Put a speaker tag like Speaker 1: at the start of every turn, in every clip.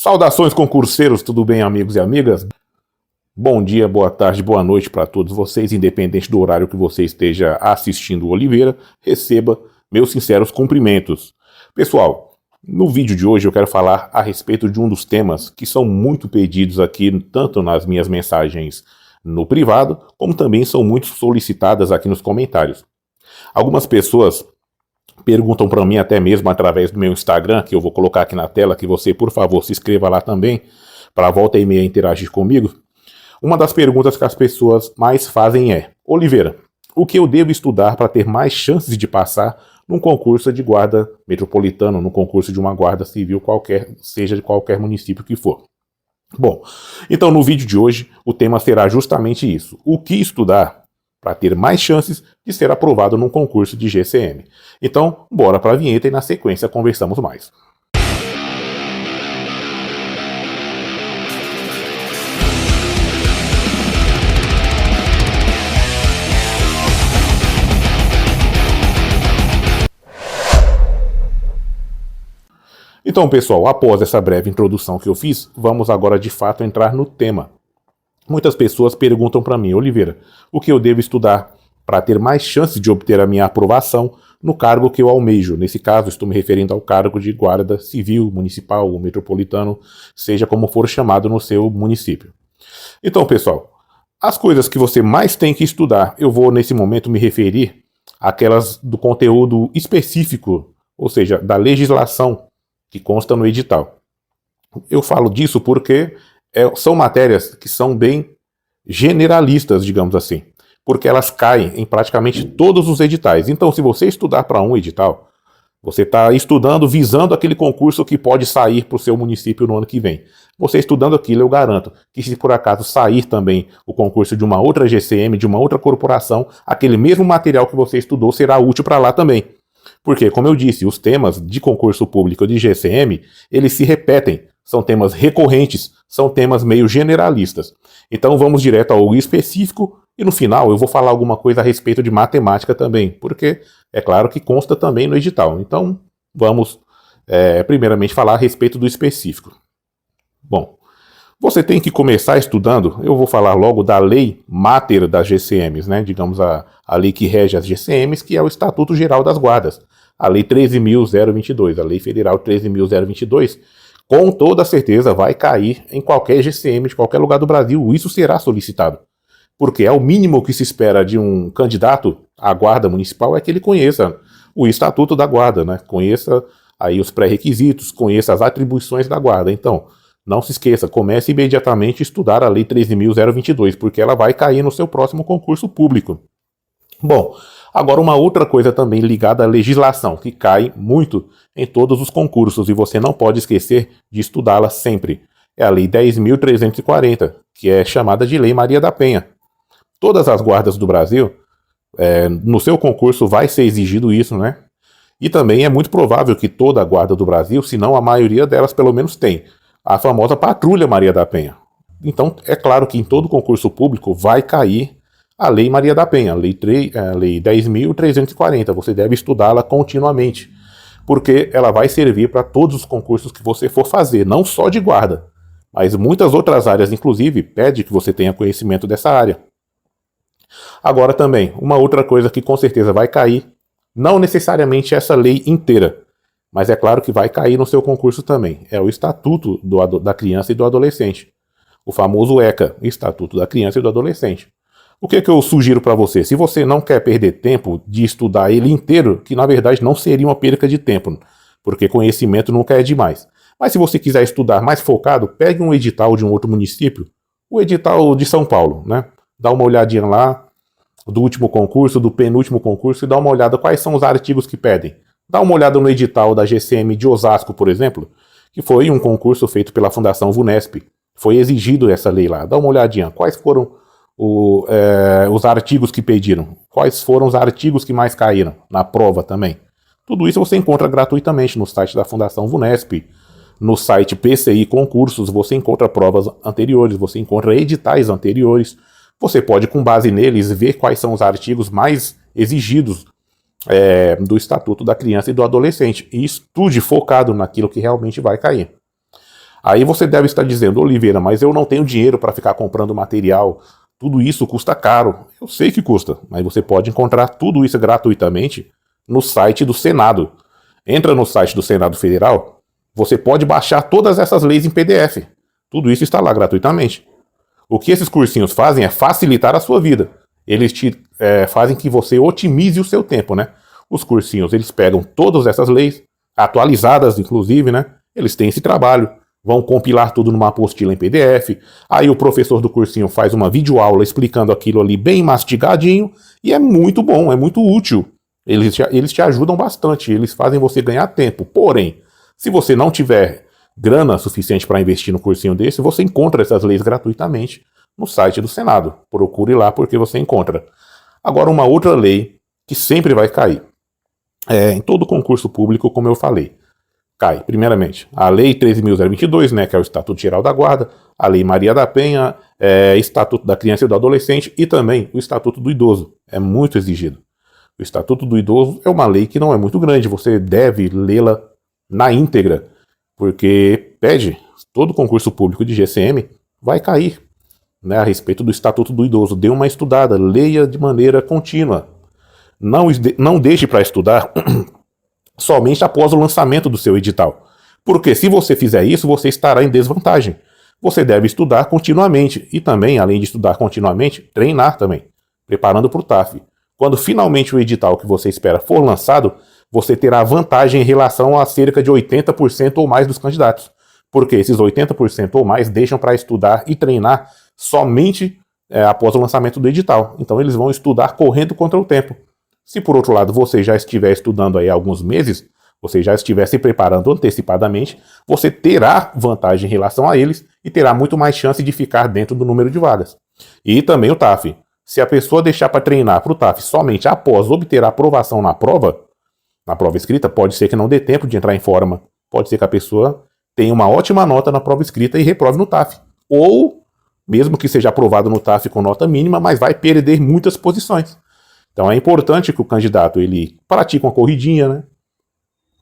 Speaker 1: Saudações concurseiros, tudo bem, amigos e amigas? Bom dia, boa tarde, boa noite para todos vocês, independente do horário que você esteja assistindo o Oliveira, receba meus sinceros cumprimentos. Pessoal, no vídeo de hoje eu quero falar a respeito de um dos temas que são muito pedidos aqui, tanto nas minhas mensagens no privado, como também são muito solicitadas aqui nos comentários. Algumas pessoas perguntam para mim até mesmo através do meu Instagram, que eu vou colocar aqui na tela, que você, por favor, se inscreva lá também, para volta e meia interagir comigo. Uma das perguntas que as pessoas mais fazem é: Oliveira, o que eu devo estudar para ter mais chances de passar num concurso de guarda metropolitano, num concurso de uma guarda civil qualquer, seja de qualquer município que for? Bom, então no vídeo de hoje o tema será justamente isso: o que estudar para ter mais chances de ser aprovado num concurso de GCM. Então, bora para a vinheta e na sequência conversamos mais. Então, pessoal, após essa breve introdução que eu fiz, vamos agora de fato entrar no tema. Muitas pessoas perguntam para mim: Oliveira, o que eu devo estudar para ter mais chances de obter a minha aprovação no cargo que eu almejo? Nesse caso, estou me referindo ao cargo de guarda civil, municipal ou metropolitano, seja como for chamado no seu município. Então, pessoal, as coisas que você mais tem que estudar, eu vou nesse momento me referir àquelas do conteúdo específico, ou seja, da legislação que consta no edital. Eu falo disso porque são matérias que são bem generalistas, digamos assim, porque elas caem em praticamente todos os editais. Então, se você estudar para um edital, você está estudando visando aquele concurso que pode sair para o seu município no ano que vem. Você estudando aquilo, eu garanto que se por acaso sair também o concurso de uma outra GCM, de uma outra corporação, aquele mesmo material que você estudou será útil para lá também. Porque, como eu disse, os temas de concurso público de GCM, eles se repetem. São temas recorrentes, são temas meio generalistas. Então vamos direto ao específico e no final eu vou falar alguma coisa a respeito de matemática também, porque é claro que consta também no edital. Então vamos primeiramente falar a respeito do específico. Bom, você tem que começar estudando, eu vou falar logo da lei máter das GCMs, né? Digamos a lei que rege as GCMs, que é o Estatuto Geral das Guardas, a lei 13.022, a lei federal 13.022, com toda certeza vai cair em qualquer GCM de qualquer lugar do Brasil, isso será solicitado. Porque é o mínimo que se espera de um candidato à guarda municipal, é que ele conheça o Estatuto da Guarda, né? Conheça aí os pré-requisitos, conheça as atribuições da guarda. Então, não se esqueça, comece imediatamente a estudar a lei 13.022, porque ela vai cair no seu próximo concurso público. Bom, agora uma outra coisa também ligada à legislação, que cai muito em todos os concursos e você não pode esquecer de estudá-la sempre. É a Lei 10.340, que é chamada de Lei Maria da Penha. Todas as guardas do Brasil, no seu concurso vai ser exigido isso, né? E também é muito provável que toda a guarda do Brasil, se não a maioria delas pelo menos tem, a famosa Patrulha Maria da Penha. Então é claro que em todo concurso público vai cair a Lei Maria da Penha, a Lei 10.340, você deve estudá-la continuamente, porque ela vai servir para todos os concursos que você for fazer, não só de guarda, mas muitas outras áreas, inclusive, pede que você tenha conhecimento dessa área. Agora também, uma outra coisa que com certeza vai cair, não necessariamente essa lei inteira, mas é claro que vai cair no seu concurso também, é o Estatuto da Criança e do Adolescente, o famoso ECA, Estatuto da Criança e do Adolescente. O que eu sugiro para você? Se você não quer perder tempo de estudar ele inteiro, que na verdade não seria uma perca de tempo, porque conhecimento nunca é demais. Mas se você quiser estudar mais focado, pegue um edital de um outro município, o edital de São Paulo, né? Dá uma olhadinha lá do último concurso, do penúltimo concurso e dá uma olhada quais são os artigos que pedem. Dá uma olhada no edital da GCM de Osasco, por exemplo, que foi um concurso feito pela Fundação VUNESP. Foi exigido essa lei lá. Dá uma olhadinha. Quais foram os artigos que pediram? Quais foram os artigos que mais caíram na prova também? Tudo isso você encontra gratuitamente no site da Fundação VUNESP, no site PCI Concursos, você encontra provas anteriores, você encontra editais anteriores. Você pode, com base neles, ver quais são os artigos mais exigidos do Estatuto da Criança e do Adolescente. E estude focado naquilo que realmente vai cair. Aí você deve estar dizendo, Oliveira, mas eu não tenho dinheiro para ficar comprando material, tudo isso custa caro. Eu sei que custa, mas você pode encontrar tudo isso gratuitamente no site do Senado. Entra no site do Senado Federal, você pode baixar todas essas leis em PDF. Tudo isso está lá gratuitamente. O que esses cursinhos fazem é facilitar a sua vida. Eles fazem que você otimize o seu tempo, né? Os cursinhos, eles pegam todas essas leis, atualizadas inclusive, né? Eles têm esse trabalho, vão compilar tudo numa apostila em PDF, aí o professor do cursinho faz uma videoaula explicando aquilo ali bem mastigadinho, e é muito bom, é muito útil. Eles te ajudam bastante, eles fazem você ganhar tempo. Porém, se você não tiver grana suficiente para investir no cursinho desse, você encontra essas leis gratuitamente no site do Senado. Procure lá porque você encontra. Agora, uma outra lei que sempre vai cair. Em todo concurso público, como eu falei, cai, primeiramente, a Lei 13.022, né, que é o Estatuto Geral da Guarda, a Lei Maria da Penha, Estatuto da Criança e do Adolescente e também o Estatuto do Idoso. É muito exigido. O Estatuto do Idoso é uma lei que não é muito grande, você deve lê-la na íntegra, porque pede, todo concurso público de GCM vai cair, né, a respeito do Estatuto do Idoso. Dê uma estudada, leia de maneira contínua. Não deixe para estudar somente após o lançamento do seu edital. Porque se você fizer isso, você estará em desvantagem. Você deve estudar continuamente e também, além de estudar continuamente, treinar também, preparando para o TAF. Quando finalmente o edital que você espera for lançado, você terá vantagem em relação a cerca de 80% ou mais dos candidatos. Porque esses 80% ou mais deixam para estudar e treinar somente após o lançamento do edital. Então eles vão estudar correndo contra o tempo. Se por outro lado você já estiver estudando aí há alguns meses, você já estiver se preparando antecipadamente, você terá vantagem em relação a eles e terá muito mais chance de ficar dentro do número de vagas. E também o TAF. Se a pessoa deixar para treinar para o TAF somente após obter a aprovação na prova escrita, pode ser que não dê tempo de entrar em forma. Pode ser que a pessoa tenha uma ótima nota na prova escrita e reprove no TAF. Ou, mesmo que seja aprovado no TAF com nota mínima, mas vai perder muitas posições. Então é importante que o candidato ele pratique uma corridinha, né?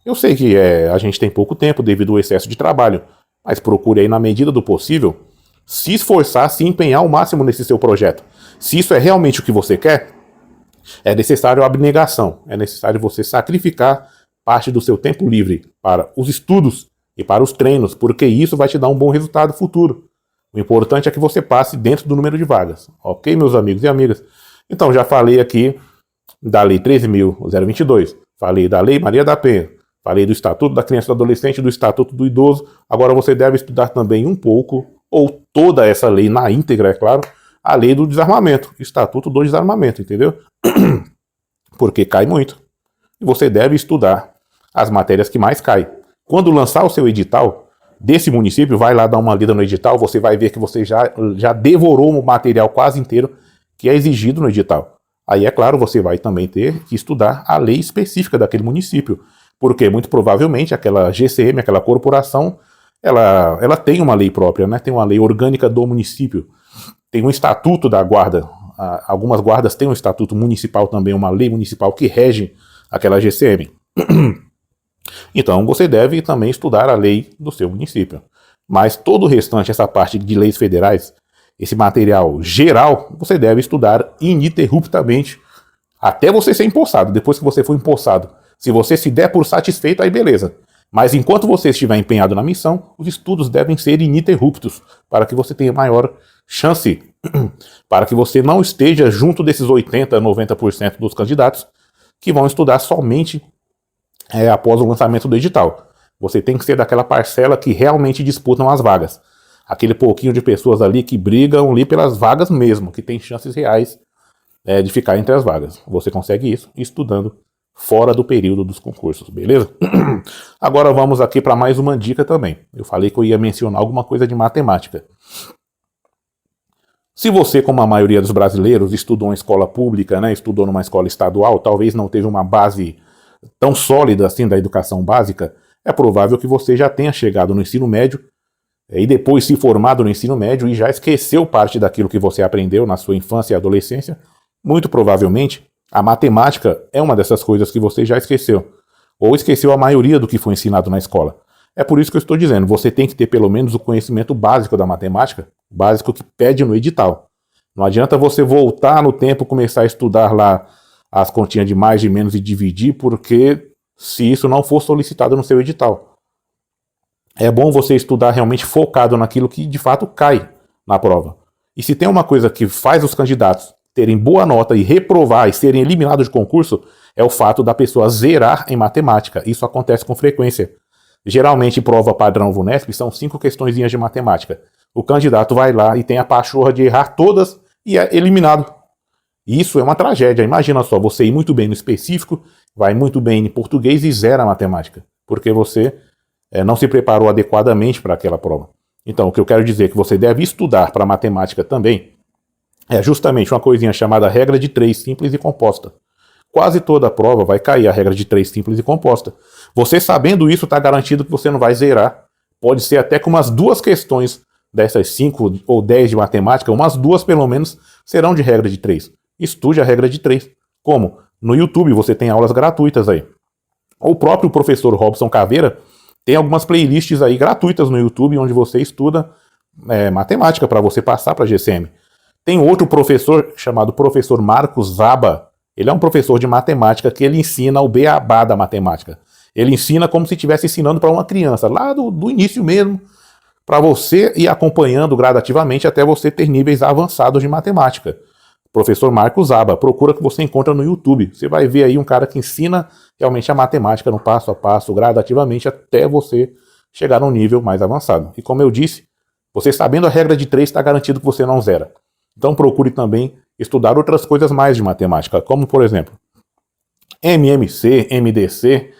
Speaker 1: Eu sei que a gente tem pouco tempo devido ao excesso de trabalho, mas procure aí na medida do possível se esforçar, se empenhar ao máximo nesse seu projeto. Se isso é realmente o que você quer, é necessário abnegação, é necessário você sacrificar parte do seu tempo livre para os estudos e para os treinos, porque isso vai te dar um bom resultado futuro. O importante é que você passe dentro do número de vagas. Ok, meus amigos e amigas? Então, já falei aqui da Lei 13.022, falei da Lei Maria da Penha, falei do Estatuto da Criança e do Adolescente, do Estatuto do Idoso. Agora você deve estudar também um pouco, ou toda essa lei na íntegra, é claro, a Lei do Desarmamento, Estatuto do Desarmamento, entendeu? Porque cai muito. E você deve estudar as matérias que mais caem. Quando lançar o seu edital desse município, vai lá dar uma lida no edital, você vai ver que você já devorou o material quase inteiro que é exigido no edital. Aí, é claro, você vai também ter que estudar a lei específica daquele município, porque muito provavelmente aquela GCM, aquela corporação, ela tem uma lei própria, né? Tem uma lei orgânica do município, tem um estatuto da guarda, algumas guardas têm um estatuto municipal também, uma lei municipal que rege aquela GCM. Então, você deve também estudar a lei do seu município. Mas todo o restante, essa parte de leis federais, esse material geral, você deve estudar ininterruptamente até você ser empossado. Depois que você for empossado, se você se der por satisfeito, aí beleza. Mas enquanto você estiver empenhado na missão, os estudos devem ser ininterruptos para que você tenha maior chance, para que você não esteja junto desses 80%, 90% dos candidatos que vão estudar somente após o lançamento do edital. Você tem que ser daquela parcela que realmente disputam as vagas. Aquele pouquinho de pessoas ali que brigam ali pelas vagas mesmo, que tem chances reais de ficar entre as vagas. Você consegue isso estudando fora do período dos concursos, beleza? Agora vamos aqui para mais uma dica também. Eu falei que eu ia mencionar alguma coisa de matemática. Se você, como a maioria dos brasileiros, estudou em escola pública, né, estudou numa escola estadual, talvez não teve uma base tão sólida assim da educação básica, é provável que você já tenha chegado no ensino médio e depois se formado no ensino médio e já esqueceu parte daquilo que você aprendeu na sua infância e adolescência. Muito provavelmente, a matemática é uma dessas coisas que você já esqueceu, ou esqueceu a maioria do que foi ensinado na escola. É por isso que eu estou dizendo, você tem que ter pelo menos o conhecimento básico da matemática, básico que pede no edital. Não adianta você voltar no tempo, começar a estudar lá as continhas de mais, de menos e dividir, porque se isso não for solicitado no seu edital. É bom você estudar realmente focado naquilo que de fato cai na prova. E se tem uma coisa que faz os candidatos terem boa nota e reprovar e serem eliminados de concurso, é o fato da pessoa zerar em matemática. Isso acontece com frequência. Geralmente, prova padrão VUNESP são 5 questõezinhas de matemática. O candidato vai lá e tem a pachorra de errar todas e é eliminado. Isso é uma tragédia. Imagina só, você ir muito bem no específico, vai muito bem em português e zera a matemática, porque você não se preparou adequadamente para aquela prova. Então, o que eu quero dizer é que você deve estudar para matemática também é justamente uma coisinha chamada regra de 3 simples e composta. Quase toda a prova vai cair a regra de 3 simples e composta. Você sabendo isso, está garantido que você não vai zerar. Pode ser até que umas 2 questões dessas 5 ou 10 de matemática, umas 2 pelo menos, serão de regra de 3. Estude a regra de 3. Como? No YouTube você tem aulas gratuitas aí. O próprio professor Robson Caveira tem algumas playlists aí gratuitas no YouTube onde você estuda matemática para você passar para a GCM. Tem outro professor chamado professor Marcos Zaba. Ele é um professor de matemática que ele ensina o beabá da matemática. Ele ensina como se estivesse ensinando para uma criança, lá do início mesmo, para você ir acompanhando gradativamente até você ter níveis avançados de matemática. Professor Marcos Zaba, procura que você encontra no YouTube. Você vai ver aí um cara que ensina realmente a matemática no passo a passo, gradativamente, até você chegar num nível mais avançado. E como eu disse, você sabendo a regra de 3, está garantido que você não zera. Então procure também estudar outras coisas mais de matemática, como por exemplo, MMC, MDC,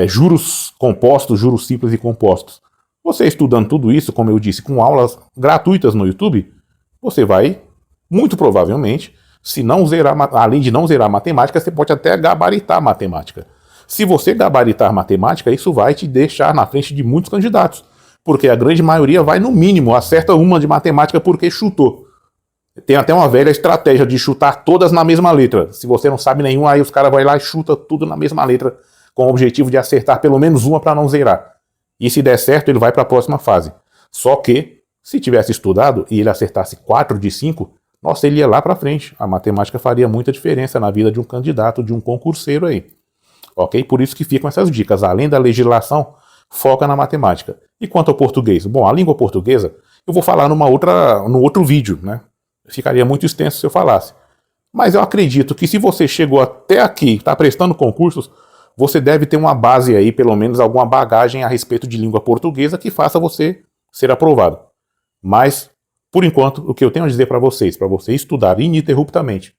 Speaker 1: juros compostos, juros simples e compostos. Você estudando tudo isso, como eu disse, com aulas gratuitas no YouTube, você vai, muito provavelmente, se não zerar, além de não zerar matemática, você pode até gabaritar matemática. Se você gabaritar matemática, isso vai te deixar na frente de muitos candidatos, porque a grande maioria vai no mínimo, acerta uma de matemática porque chutou. Tem até uma velha estratégia de chutar todas na mesma letra. Se você não sabe nenhuma, aí os caras vão lá e chutam tudo na mesma letra, com o objetivo de acertar pelo menos uma para não zerar. E se der certo, ele vai para a próxima fase. Só que, se tivesse estudado e ele acertasse 4 de 5, nossa, ele ia lá para frente. A matemática faria muita diferença na vida de um candidato, de um concurseiro aí. Ok? Por isso que ficam essas dicas. Além da legislação, foca na matemática. E quanto ao português? Bom, a língua portuguesa, eu vou falar no outro vídeo, né? Ficaria muito extenso se eu falasse. Mas eu acredito que se você chegou até aqui, está prestando concursos, você deve ter uma base aí, pelo menos alguma bagagem a respeito de língua portuguesa que faça você ser aprovado. Mas, por enquanto, o que eu tenho a dizer para você estudar ininterruptamente,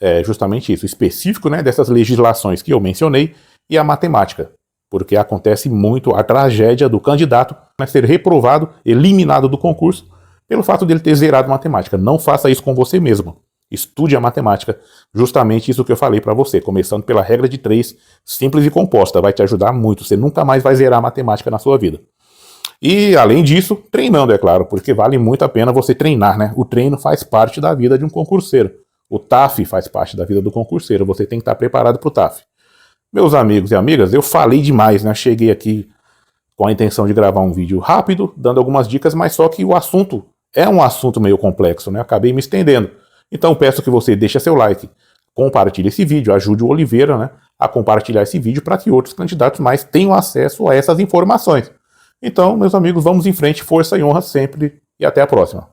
Speaker 1: é justamente isso, específico, né, dessas legislações que eu mencionei, e a matemática. Porque acontece muito a tragédia do candidato ser reprovado, eliminado do concurso, pelo fato dele ter zerado matemática. Não faça isso com você mesmo. Estude a matemática. Justamente isso que eu falei para você, começando pela regra de 3, simples e composta. Vai te ajudar muito. Você nunca mais vai zerar matemática na sua vida. E, além disso, treinando, é claro, porque vale muito a pena você treinar, né? O treino faz parte da vida de um concurseiro. O TAF faz parte da vida do concurseiro. Você tem que estar preparado para o TAF. Meus amigos e amigas, eu falei demais, né? Cheguei aqui com a intenção de gravar um vídeo rápido, dando algumas dicas, mas só que o assunto é um assunto meio complexo, né? Acabei me estendendo. Então peço que você deixe seu like, compartilhe esse vídeo, ajude o Oliveira, né, a compartilhar esse vídeo para que outros candidatos mais tenham acesso a essas informações. Então, meus amigos, vamos em frente, força e honra sempre e até a próxima.